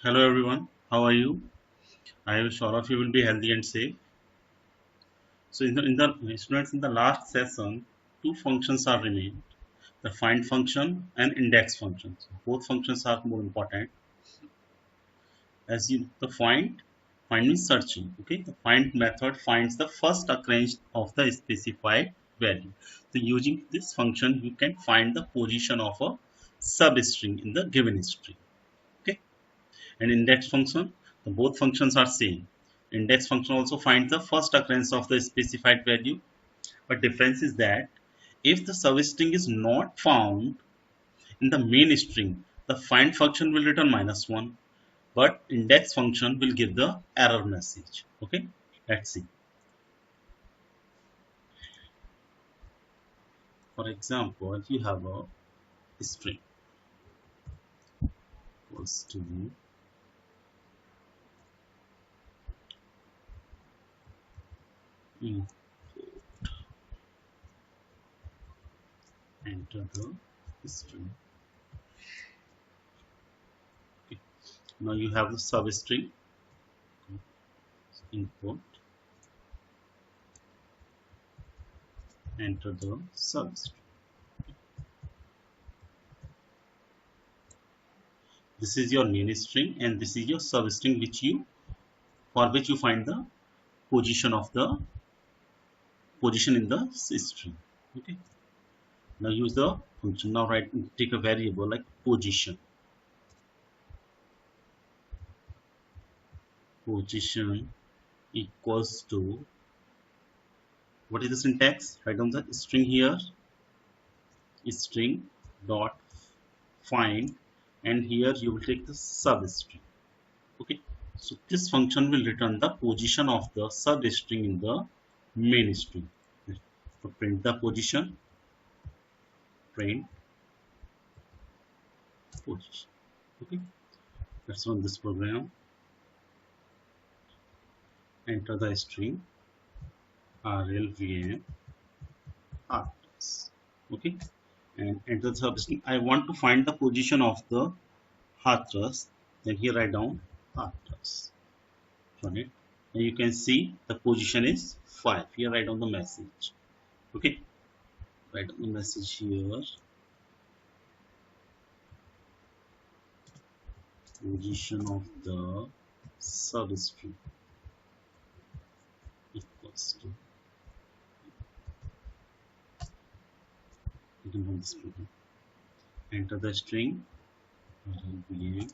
Hello everyone, how are you? I wish all of you will be healthy and safe. So in the students in the last session, two functions are remained: the find function and index function. So both functions are more important. As you the find means searching. Okay, the find method finds the first occurrence of the specified value. So using this function, you can find the position of a substring in the given string. Okay. And index function, the both functions are same. Index function also finds the first occurrence of the specified value, but difference is that if the substring is not found in the main string, the find function will return -1, but index function will give the error message. Okay, let's see. For example, if you have a string equals to input, enter the string. Okay. Now you have the substring input, enter the substring. This is your main string and this is your substring for which you find the position of the position in the string. Okay. Now use the function. Now take a variable like position. Position equals to, what is the syntax? Write down the string here. String dot find, and here you will take the substring. Okay. So this function will return the position of the substring in the main string. So print the position, print position. Okay, let's run this program. Enter the string rlvm heartless. Okay, and enter the substring. I want to find the position of the heartless. Then here write down heartless. Run it, and you can see the position is 5. Here write down the message. Okay, write down the message here. Position of the substring equals to, you can run this program. Enter the string rlvm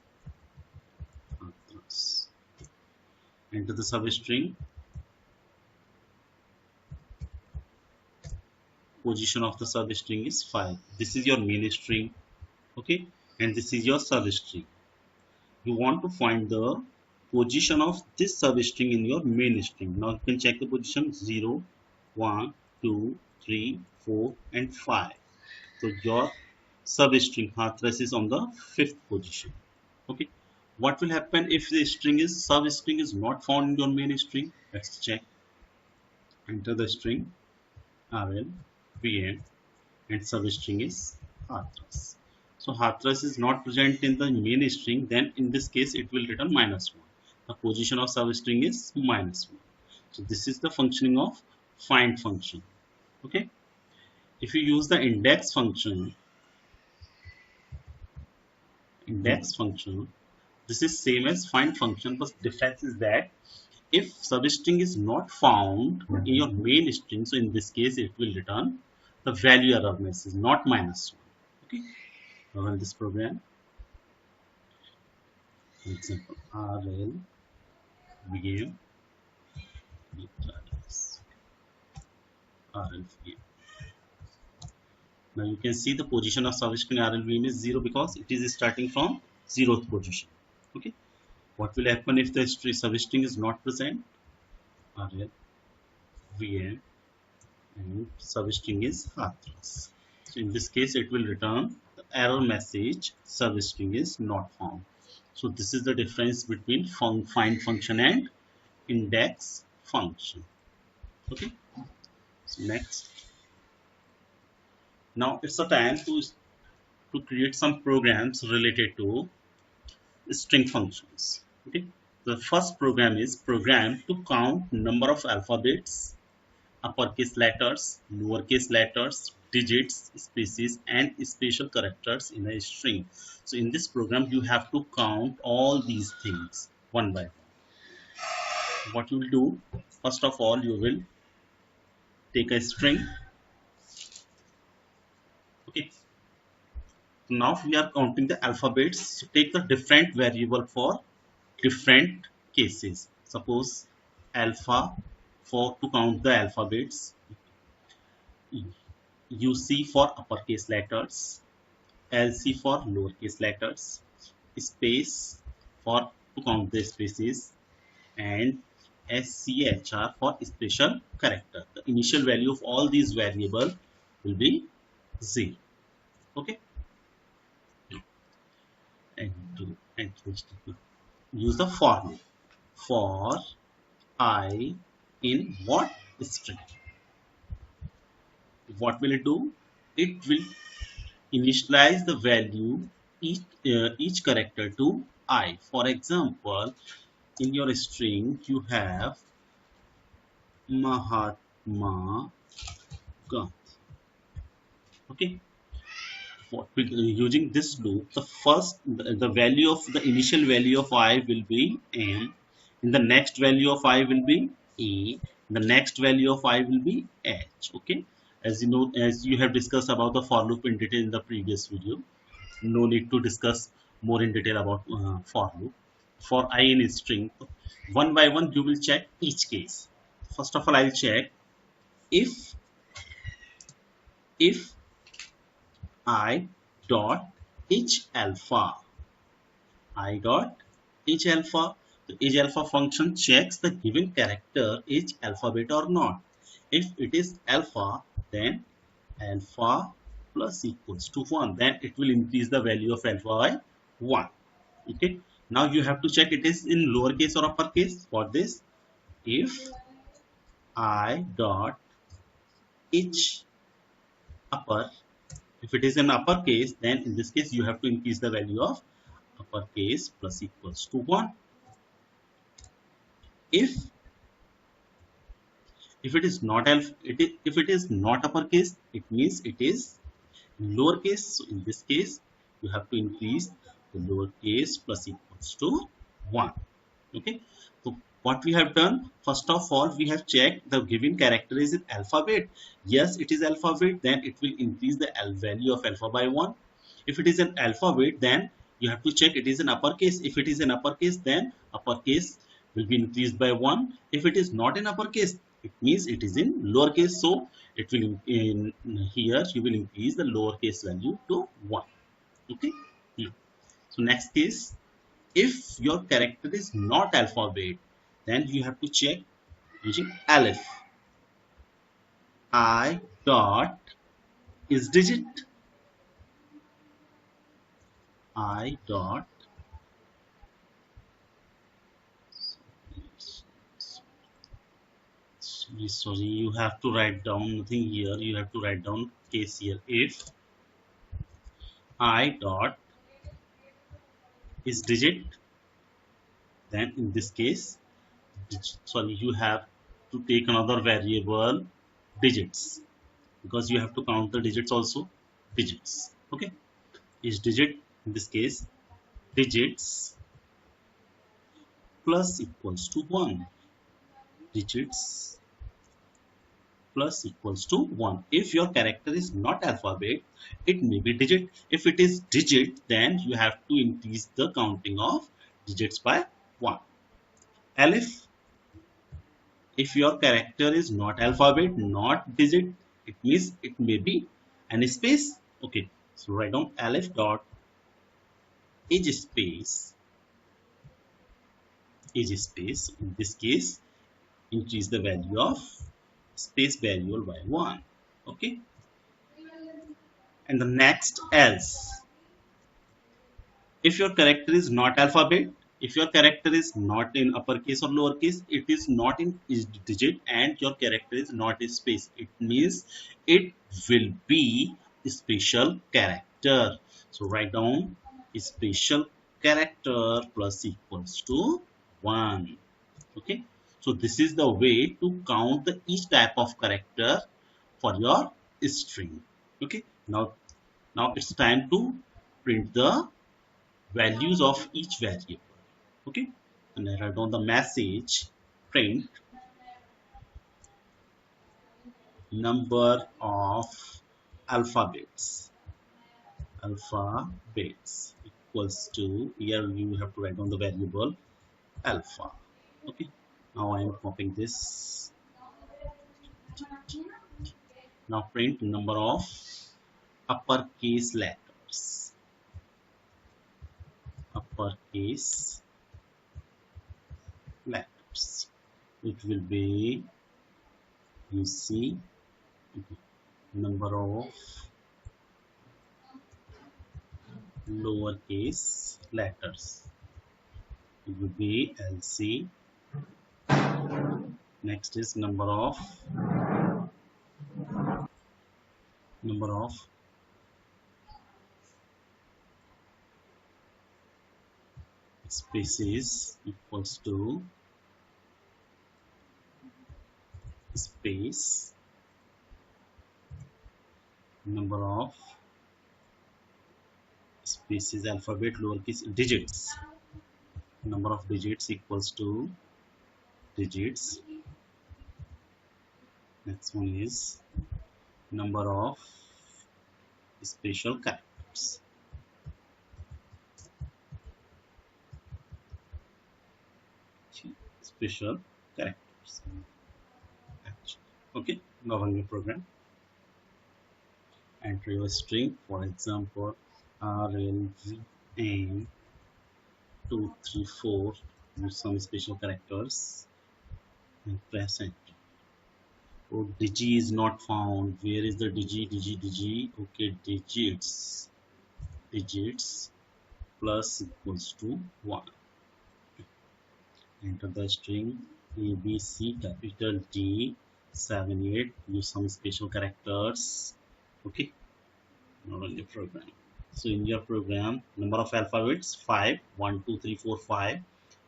heartless. Enter the substring, position of the substring is 5. This is your main string. Okay, and this is your substring. You want to find the position of this substring in your main string. Now you can check the position 0, 1, 2, 3, 4 and 5. So your substring heartless is on the 5th position. Okay, what will happen if the substring is not found in your main string? Let's check. Enter the string rlvm and substring is heartless. So heartless is not present in the main string, then in this case it will return -1. The position of substring is -1. So this is the functioning of find function. Okay. If you use the index function, this is same as find function, but difference is that if substring is not found in your main string, so in this case it will return the value error message, not -1. Okay. Now run this program. For example, rlvm rlvm. Now you can see the position of substring rlvm is 0 because it is starting from 0th position. Okay. What will happen if the substring is not present? rlvm and substring is heartless. So in this case it will return the error message substring is not found. So this is the difference between find function and index function. Okay. So next, now it's a time to create some programs related to string functions. Okay. The first program is program to count number of alphabets, uppercase letters, lowercase letters, digits, spaces, and special characters in a string. So in this program, you have to count all these things one by one. What you will do, first of all, you will take a string. Okay. Now we are counting the alphabets. So take the different variable for different cases. Suppose alpha for to count the alphabets, UC for uppercase letters, LC for lowercase letters, space for to count the spaces, and SCHR for special character. The initial value of all these variables will be 0. Okay, and use the for loop. For I in what string? What will it do? It will initialize the value each character to I. For example, in your string you have Mahatma Gandhi. Okay, using this loop, the value of the initial value of I will be M. In the next value of I will be A. The next value of I will be H. Okay, as you know, as you have discussed about the for loop in detail in the previous video, no need to discuss more in detail about for loop. For I in string, one by one you will check each case. First of all, I'll check if I dot each alpha. I dot each alpha. The each alpha function checks the given character is alphabet or not. If it is alpha, then alpha plus equals to 1. Then it will increase the value of alpha by 1. Okay. Now you have to check it is in lowercase or uppercase. For this, if I dot each upper, if it is in uppercase, then in this case you have to increase the value of uppercase plus equals to 1. If it is not if it is not uppercase, it means it is lowercase. So in this case, you have to increase the lowercase plus equals to 1. Okay. So what we have done, first of all, we have checked the given character is in alphabet. Yes, it is alphabet, then it will increase the value of alpha by 1. If it is an alphabet, then you have to check it is in uppercase. If it is in uppercase, then uppercase will be increased by 1. If it is not in uppercase, it means it is in lowercase. So it will in here you will increase the lowercase value to 1. Okay. So next case, if your character is not alphabet, then you have to check using aleph. I dot is digit. I dot sorry, you have to write down nothing here. You have to write down case here. If I dot is digit, then in this case, sorry, you have to take another variable digits, because you have to count the digits also. Digits. Okay, is digit, in this case digits plus equals to 1. Digits plus equals to 1. If your character is not alphabet, it may be digit. If it is digit, then you have to increase the counting of digits by 1. Aleph, if your character is not alphabet, not digit, it means it may be an space. Okay, so write down aleph dot is space. Is space, in this case, increase the value of space variable by 1. Okay, and the next else, if your character is not alphabet, if your character is not in uppercase or lowercase, it is not in digit, and your character is not in space, it means it will be a special character. So write down a special character plus equals to 1. Okay, so this is the way to count the each type of character for your string. Okay, now it's time to print the values of each variable. Okay, and I write down the message print number of alphabets. Alphabets equals to, here you have to write down the variable alpha. Okay, now I am copying this. Now print number of uppercase letters. Uppercase letters. It will be, you see, number of lowercase letters. It will be LC. Next is number of spaces equals to space, number of spaces alphabet lowercase digits, number of digits equals to digits. Next one is number of special characters. Special characters. Okay, now run your program. Enter your string, for example, RLVN 234. Use some special characters and press enter. Oh, digi is not found. Where is the digi? Okay, digits plus equals to 1. Enter the string ABC capital D 78. Use some special characters. Okay, now run the program. So in your program, number of alphabets 5, 1, 2, 3, 4, 5.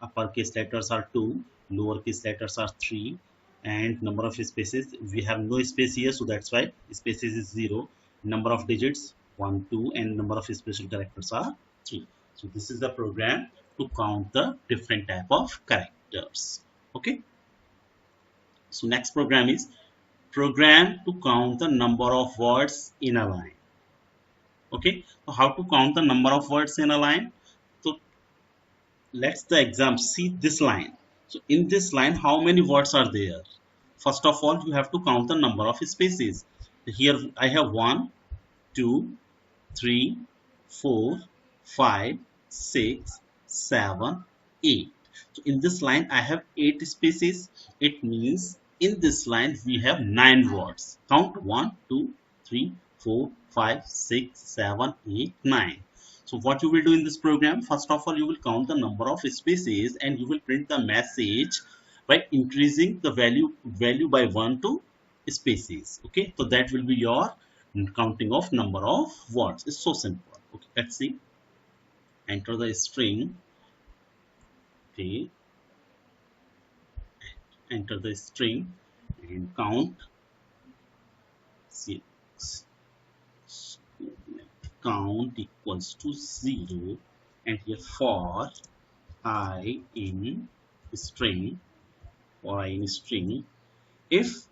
Uppercase letters are 2, lowercase letters are 3, and number of spaces, we have no space here, so that's why spaces is 0. Number of digits 1, 2, and number of special characters are 3. So this is the program to count the different type of characters. Okay. So next program is program to count the number of words in a line. Okay, so how to count the number of words in a line? So let's the exam see this line. So in this line, how many words are there? First of all, you have to count the number of spaces. Here I have 1, 2, 3, 4, 5, 6, 7, 8. So in this line I have 8 spaces. It means in this line we have 9 words. Count 1, 2, 3, 4, 5, 6, 7, 8, 9. So what you will do in this program, first of all you will count the number of spaces and you will print the message by increasing the value by 1 to spaces. Okay, so that will be your counting of number of words. It's so simple. Okay, let's see. Enter the string. Okay, enter the string and count. See, count equals to 0, and here for I in string, if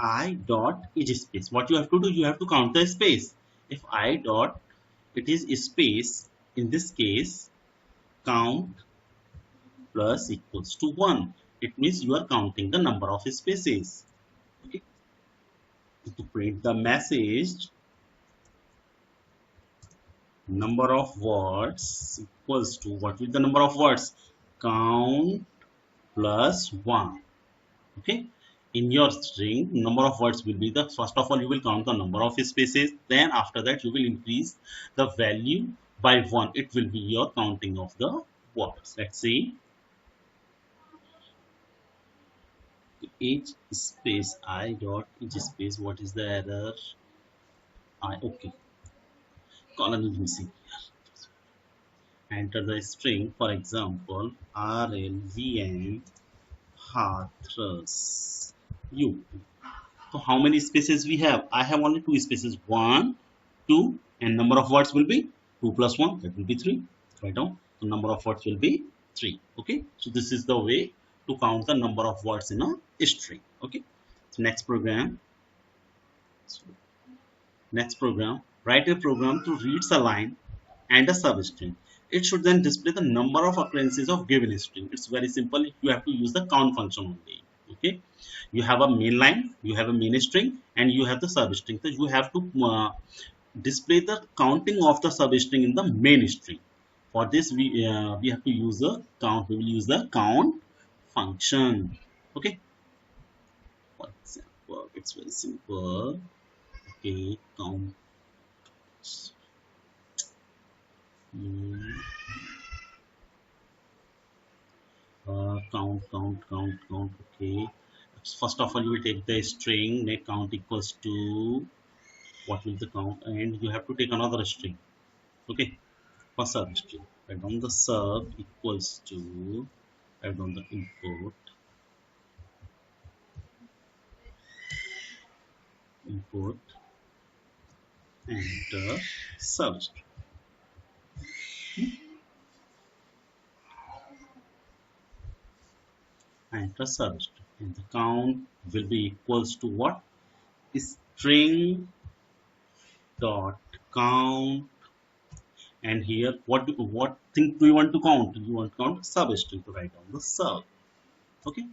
I dot is space, what you have to do, you have to count the space. If I dot it is space, in this case count plus equals to 1. It means you are counting the number of spaces. Okay. To print the message, number of words equals to, what is the number of words? Count plus 1. Okay, in your string number of words will be the, first of all you will count the number of spaces, then after that you will increase the value by 1. It will be your counting of the words. Let's see. Each space I dot each space, what is the error? I, okay, column is missing here. enter the string, for example, RLVM Hathras U. So how many spaces we have? I have only two spaces, one, two, and number of words will be 2 plus 1, that will be 3. Write down. The number of words will be 3. Okay. So this is the way to count the number of words in a string. Okay. So so next program, write a program to read a line and a substring. It should then display the number of occurrences of given string. It's very simple. You have to use the count function only. Okay. You have a main line, you have a main string, and you have the substring. So you have to display the counting of the substring in the main string. For this, we have to use the count. We will use the count function. Okay. For example, it's very simple. Okay, count. mm, count. Okay. First of all, you will take the string. Make count equals to what will the count, and you have to take another string. Okay. For sub string, write down the sub equals to, write down the input, enter substring, enter substring, and the count will be equals to what? String dot count. And here, what thing do you want to count? You want to count substring, to write down the sub. Okay.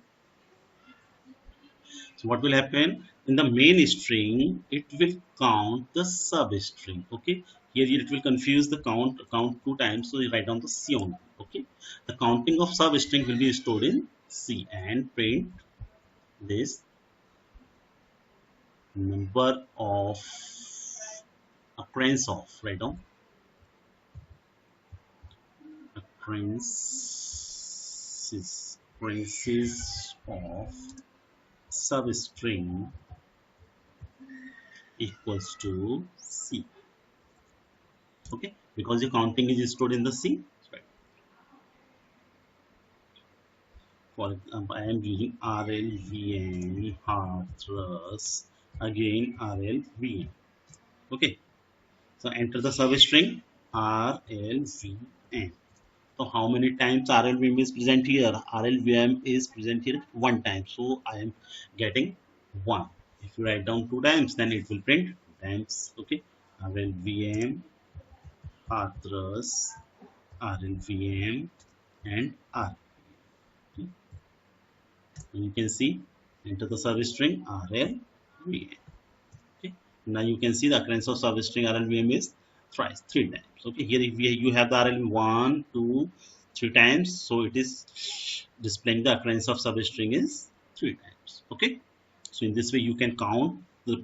So what will happen in the main string? It will count the substring. Okay. Here it will confuse the count two times. So you write down the C only. Okay. The counting of substring will be stored in C and print this number of occurrence of, write down occurrences of substring equals to C. Okay, because the counting is stored in the C. Right. For example, I am using RLVM Hathras, again RLVM. Okay, so enter the substring RLVM. So how many times RLVM is present here? RLVM is present here one time. So I am getting 1. If you write down 2 times, then it will print 2 times. Okay. RLVM, Hathras, RLVM, and R. Okay. You can see, enter the service string RLVM. Okay. Now you can see the occurrence of service string RLVM is thrice, 3 times. Okay. Here if you have the RLVM 1, 2, 3 times, so it is displaying the occurrence of substring is 3 times. Okay. So in this way you can count a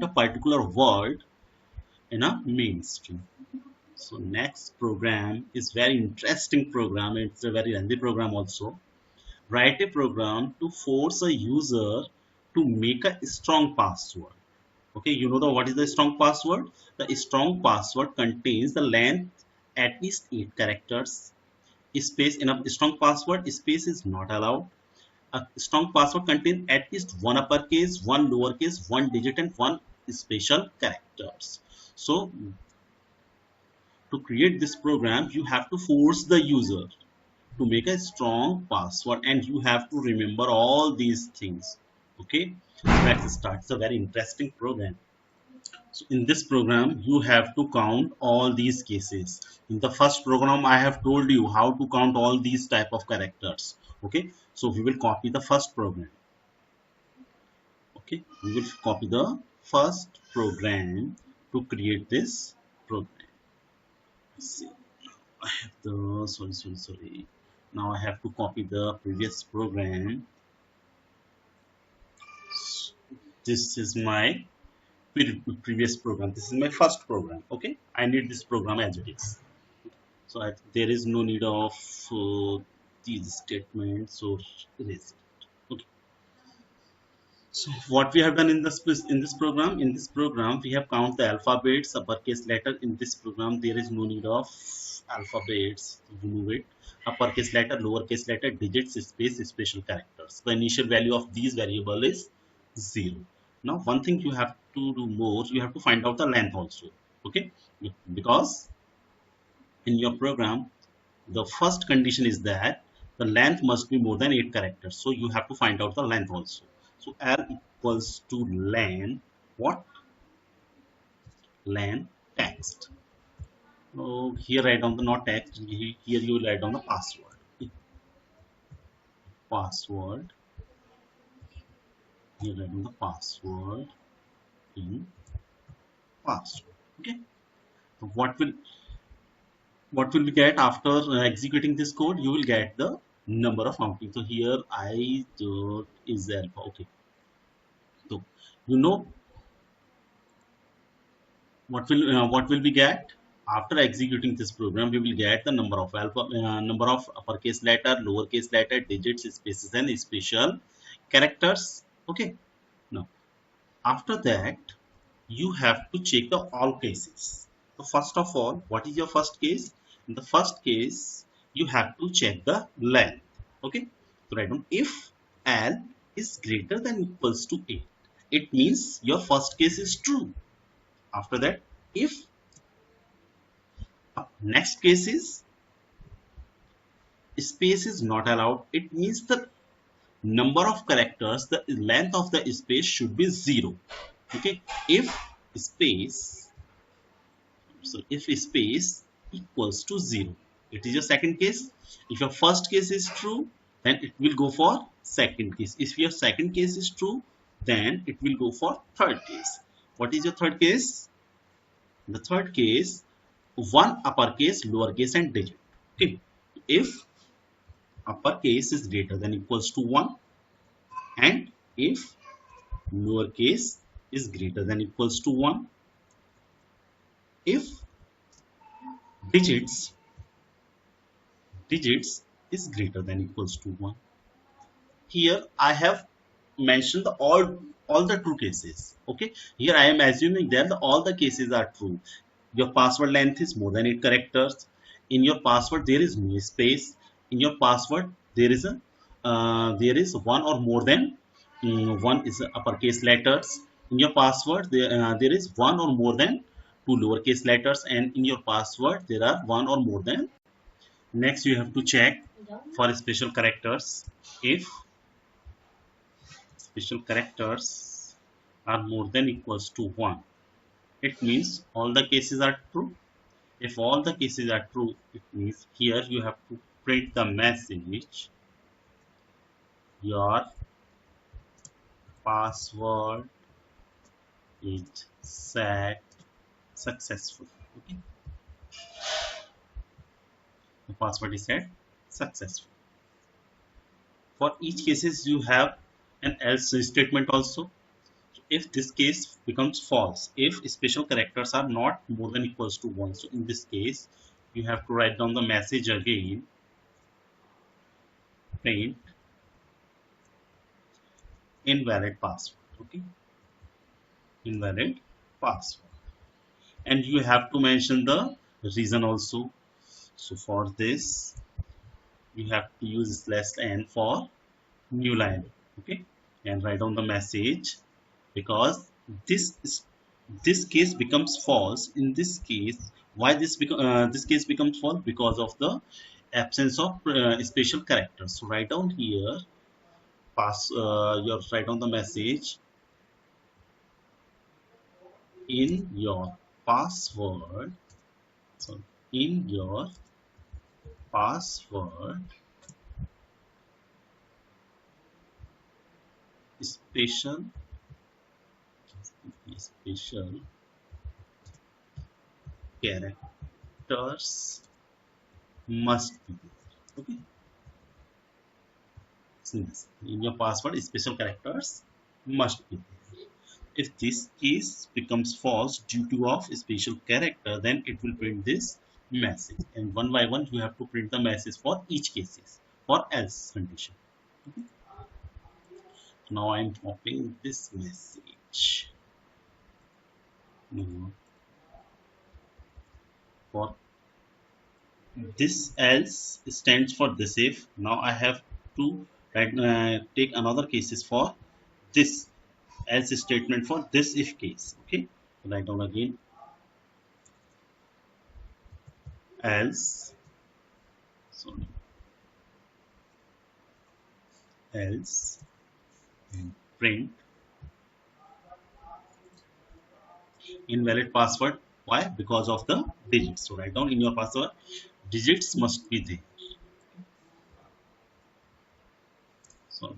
particular word in a main string. So next program is very interesting program. It's a very lengthy program also. Write a program to force a user to make a strong password. Okay, you know what is the strong password? The strong password contains the length at least 8 characters. Space in a strong password, space is not allowed. A strong password contains at least one uppercase, one lowercase, one digit, and one special characters. So to create this program, you have to force the user to make a strong password, and you have to remember all these things. Okay, let's start. It's a very interesting program. So in this program, you have to count all these cases. In the first program, I have told you how to count all these type of characters. Okay, so we will copy the first program. Okay, we will copy the first program to create this program. Let's see, I have the sorry. Now I have to copy the previous program. This is my previous program. This is my first program. Okay, I need this program as it is. So there is no need of these statements or erase it. Okay. So what we have done in this program we have count the alphabets uppercase letter. In this program there is no need of alphabets to remove it. Uppercase letter, lowercase letter, digits, space, special characters. The initial value of these variable is 0. Now one thing you have to do more, you have to find out the length also. Okay, because in your program the first condition is that the length must be more than 8 characters, so you have to find out the length also. So l equals to len, what, len text. So here write down the not text, here you will write down the password. Password, here write down the password in password. Okay, so what will we get after executing this code? You will get the number of counting. So here I dot is alpha. Okay, so you know what will we get after executing this program? We will get the number of number of uppercase letter, lowercase letter, digits, spaces, and special characters. Okay. Now after that, you have to check the all cases. So first of all, what is your first case? In the first case, you have to check the length. Okay. So write down if L is greater than equals to 8. It means your first case is true. After that, if next case is space is not allowed, it means the number of characters, the length of the space should be 0. Okay, if space, so if space equals to 0, it is your second case. If your first case is true, then it will go for second case. If your second case is true, then it will go for third case. What is your third case? The third case, one uppercase, lowercase, and digit. Okay, if uppercase is greater than equals to 1 and if lowercase is greater than equals to 1, if digits is greater than equals to 1. Here I have mentioned all the true cases. Okay, here I am assuming that all the cases are true. Your password length is more than 8 characters. In your password there is no space. In your password there is one or more than one is uppercase letters. In your password there is one or more than two lowercase letters, and in your password there are one or more than. Next you have to check for special characters. If special characters are more than equals to 1, it means all the cases are true. If all the cases are true, it means here you have to print the message your password is set successful. Okay, the password is set successful. For each cases you have an else statement also. If this case becomes false, if special characters are not more than equals to 1, so in this case you have to write down the message again, print invalid password. Okay, invalid password, and you have to mention the reason also. So for this you have to use /n for new line. Okay, and write down the message, because this is, this case becomes false. In this case, why this case becomes false? Because of the absence of special characters. So write down here write down the message in your password. So in your password special characters must be there. Okay, see this, in your password special characters must be there. If this case becomes false due to of special character, then it will print this message, and one by one you have to print the message for each cases for else condition. Okay. Now I'm copying this message. No, for this else stands for this if. Now I have to take another cases for this else statement for this if case. Okay, write down again else. Sorry, else and print invalid password. Why? Because of the digits. So write down in your password digits must be there. So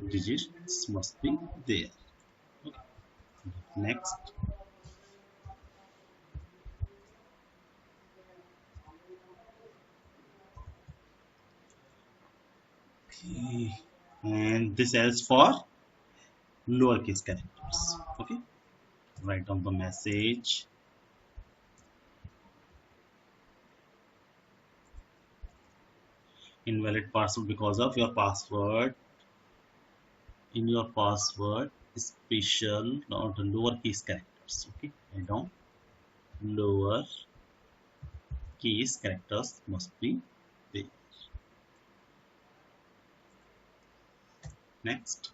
digits must be there. Okay. Next. Okay. And this else for lowercase characters. Okay. Write down the message. Invalid password because of your password. In your password, special or the lowercase characters. Okay. Write down lower case characters must be there. Next,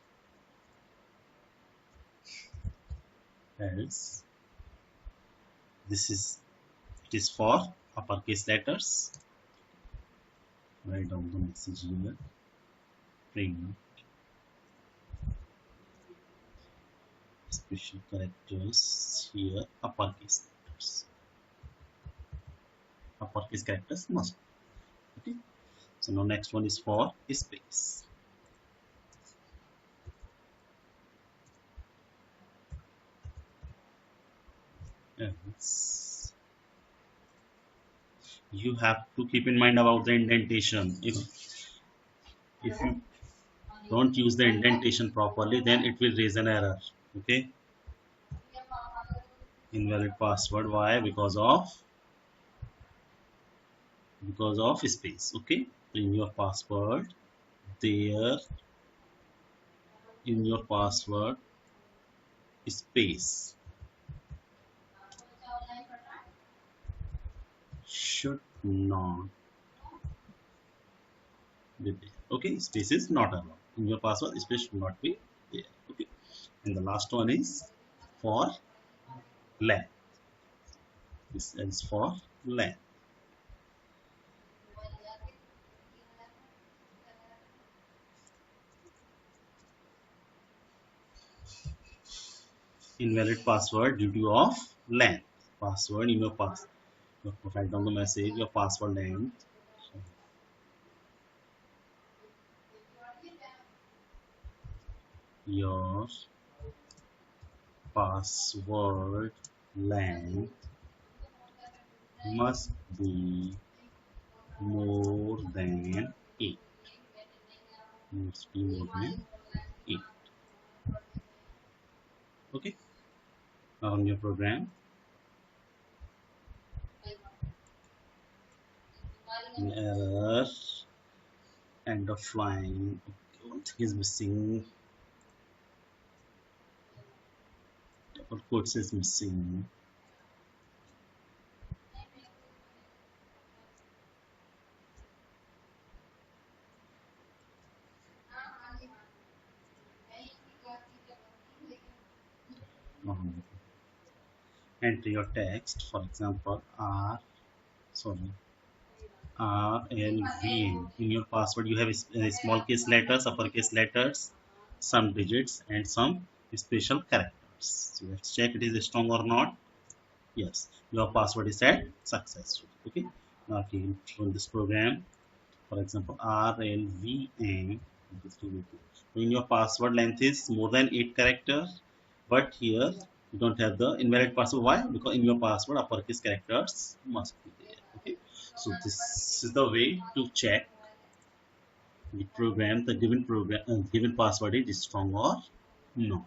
else this is it is for uppercase letters. Write down the message here. Print special characters here. Uppercase letters. Uppercase characters must. Okay. So now next one is for space. Else you have to keep in mind about the indentation. If you don't use the indentation properly, then it will raise an error. Okay. Invalid password. Why? Because of space. Okay. In your password, there in your password space should not be there. Okay. Space is not allowed in your password. Space should not be there. Okay. And the last one is for length. This is for length. Invalid password due to of length. Password in your pass. Write down the message. Your password length. Your password length must be more than 8. Must be more than 8. Okay. Now on your program, error, end of line. Okay, one thing is missing. Double quotes is missing. Enter your text, for example, sorry, RLVN. In your password, you have small case letters, uppercase letters, some digits, and some special characters. So let's check it is strong or not. Yes, your password is set successful. Okay, now again run this program. For example, RLVN. In your password length is more than 8 characters, but here you don't have the invalid password. Why? Because in your password uppercase characters must be there. Okay, so this is the way to check the given password is strong or no.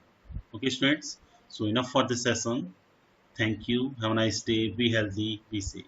Okay, students. So enough for this session. Thank you. Have a nice day. Be healthy. Be safe.